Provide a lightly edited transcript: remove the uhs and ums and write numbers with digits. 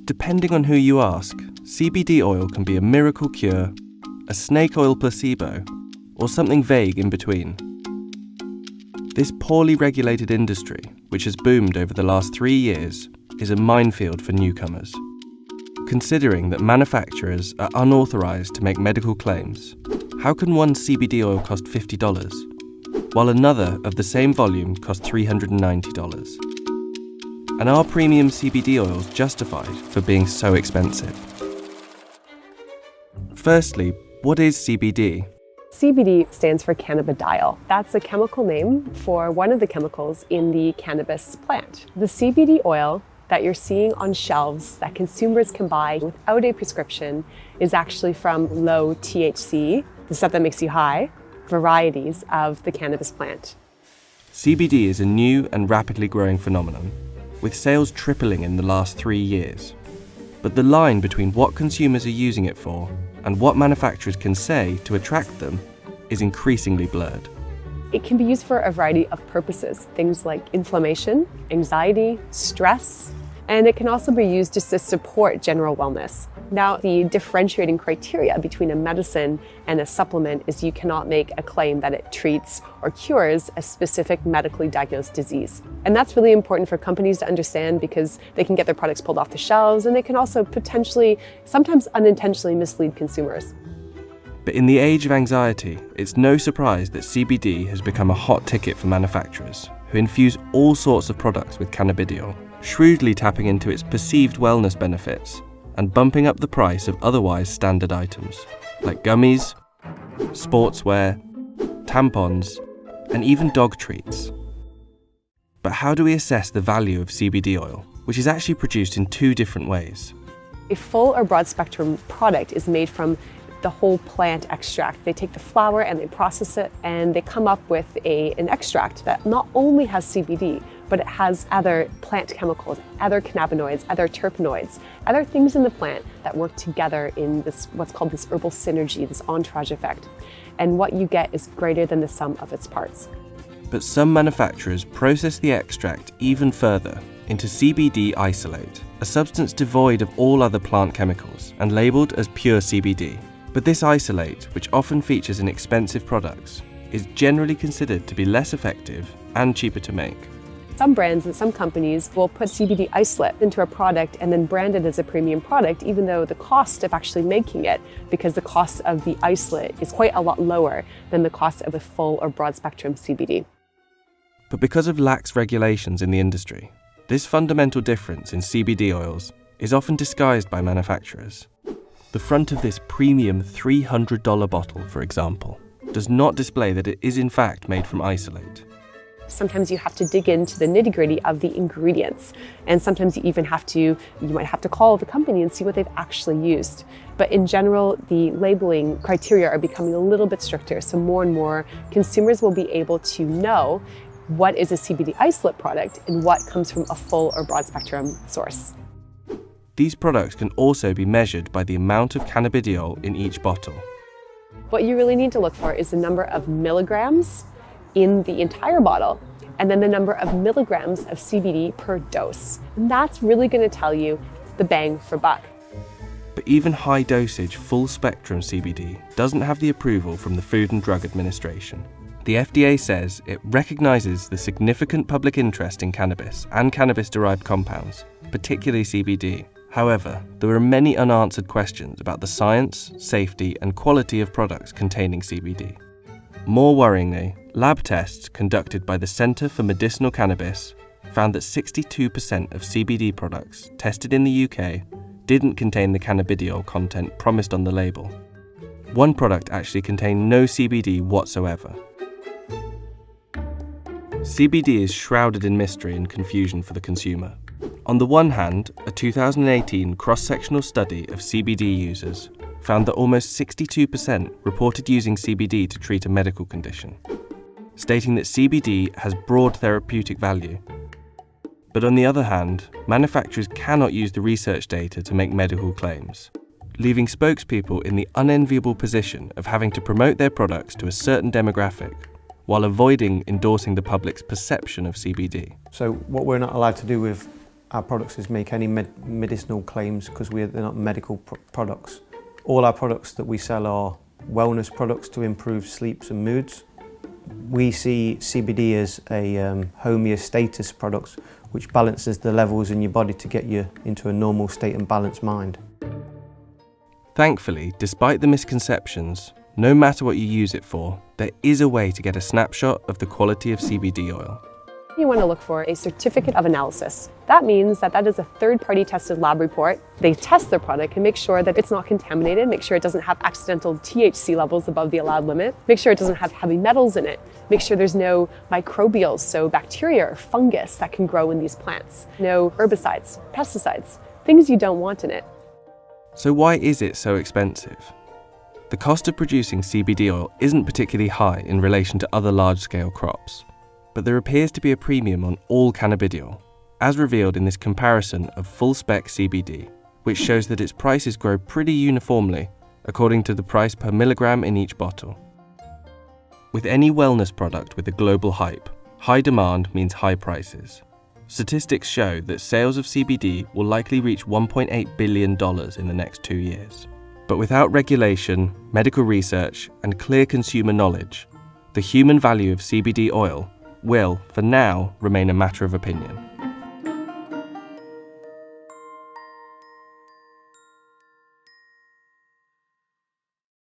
Depending on who you ask, CBD oil can be a miracle cure, a snake oil placebo, or something vague in between. This poorly regulated industry, which has boomed over the last 3 years, is a minefield for newcomers. Considering that manufacturers are unauthorized to make medical claims, how can one CBD oil cost $50, while another of the same volume costs $390? And are premium CBD oils justified for being so expensive? Firstly, what is CBD? CBD stands for cannabidiol. That's a chemical name for one of the chemicals in the cannabis plant. The CBD oil that you're seeing on shelves that consumers can buy without a prescription is actually from low THC, the stuff that makes you high, varieties of the cannabis plant. CBD is a new and rapidly growing phenomenon, with sales tripling in the last 3 years. But the line between what consumers are using it for and what manufacturers can say to attract them is increasingly blurred. It can be used for a variety of purposes, things like inflammation, anxiety, stress, and it can also be used just to support general wellness. Now, the differentiating criteria between a medicine and a supplement is you cannot make a claim that it treats or cures a specific medically diagnosed disease. And that's really important for companies to understand because they can get their products pulled off the shelves and they can also potentially, sometimes unintentionally mislead consumers. But in the age of anxiety, it's no surprise that CBD has become a hot ticket for manufacturers who infuse all sorts of products with cannabidiol, shrewdly tapping into its perceived wellness benefits and bumping up the price of otherwise standard items like gummies, sportswear, tampons, and even dog treats. But how do we assess the value of CBD oil, which is actually produced in 2 different ways? A full or broad spectrum product is made from the whole plant extract. They take the flower and they process it and they come up with an extract that not only has CBD, but it has other plant chemicals, other cannabinoids, other terpenoids, other things in the plant that work together in this, what's called this herbal synergy, this entourage effect. And what you get is greater than the sum of its parts. But some manufacturers process the extract even further into CBD isolate, a substance devoid of all other plant chemicals and labelled as pure CBD. But this isolate, which often features in expensive products, is generally considered to be less effective and cheaper to make. Some brands and some companies will put CBD isolate into a product and then brand it as a premium product, even though the cost of actually making it, because the cost of the isolate is quite a lot lower than the cost of a full or broad spectrum CBD. But because of lax regulations in the industry, this fundamental difference in CBD oils is often disguised by manufacturers. The front of this premium $300 bottle, for example, does not display that it is in fact made from isolate. Sometimes you have to dig into the nitty-gritty of the ingredients, and sometimes you might have to call the company and see what they've actually used. But in general, the labeling criteria are becoming a little bit stricter, so more and more consumers will be able to know what is a CBD isolate product and what comes from a full or broad spectrum source. These products can also be measured by the amount of cannabidiol in each bottle. What you really need to look for is the number of milligrams in the entire bottle, and then the number of milligrams of CBD per dose. And that's really going to tell you the bang for buck. But even high dosage, full spectrum CBD doesn't have the approval from the Food and Drug Administration. The FDA says it recognizes the significant public interest in cannabis and cannabis-derived compounds, particularly CBD. However, there are many unanswered questions about the science, safety, and quality of products containing CBD. More worryingly, lab tests conducted by the Centre for Medicinal Cannabis found that 62% of CBD products tested in the UK didn't contain the cannabidiol content promised on the label. One product actually contained no CBD whatsoever. CBD is shrouded in mystery and confusion for the consumer. On the one hand, a 2018 cross-sectional study of CBD users found that almost 62% reported using CBD to treat a medical condition, stating that CBD has broad therapeutic value. But on the other hand, manufacturers cannot use the research data to make medical claims, leaving spokespeople in the unenviable position of having to promote their products to a certain demographic while avoiding endorsing the public's perception of CBD. So what we're not allowed to do with our products make any medicinal claims because they're not medical products. All our products that we sell are wellness products to improve sleeps and moods. We see CBD as a homeostasis product which balances the levels in your body to get you into a normal state and balanced mind. Thankfully, despite the misconceptions, no matter what you use it for, there is a way to get a snapshot of the quality of CBD oil. You want to look for a certificate of analysis. That means that is a third-party tested lab report. They test their product and make sure that it's not contaminated, make sure it doesn't have accidental THC levels above the allowed limit, make sure it doesn't have heavy metals in it, make sure there's no microbials, so bacteria or fungus that can grow in these plants, no herbicides, pesticides, things you don't want in it. So why is it so expensive? The cost of producing CBD oil isn't particularly high in relation to other large-scale crops, but there appears to be a premium on all cannabidiol, as revealed in this comparison of full-spec CBD, which shows that its prices grow pretty uniformly according to the price per milligram in each bottle. With any wellness product with a global hype, high demand means high prices. Statistics show that sales of CBD will likely reach $1.8 billion in the next 2 years. But without regulation, medical research, and clear consumer knowledge, the human value of CBD oil will, for now, remain a matter of opinion.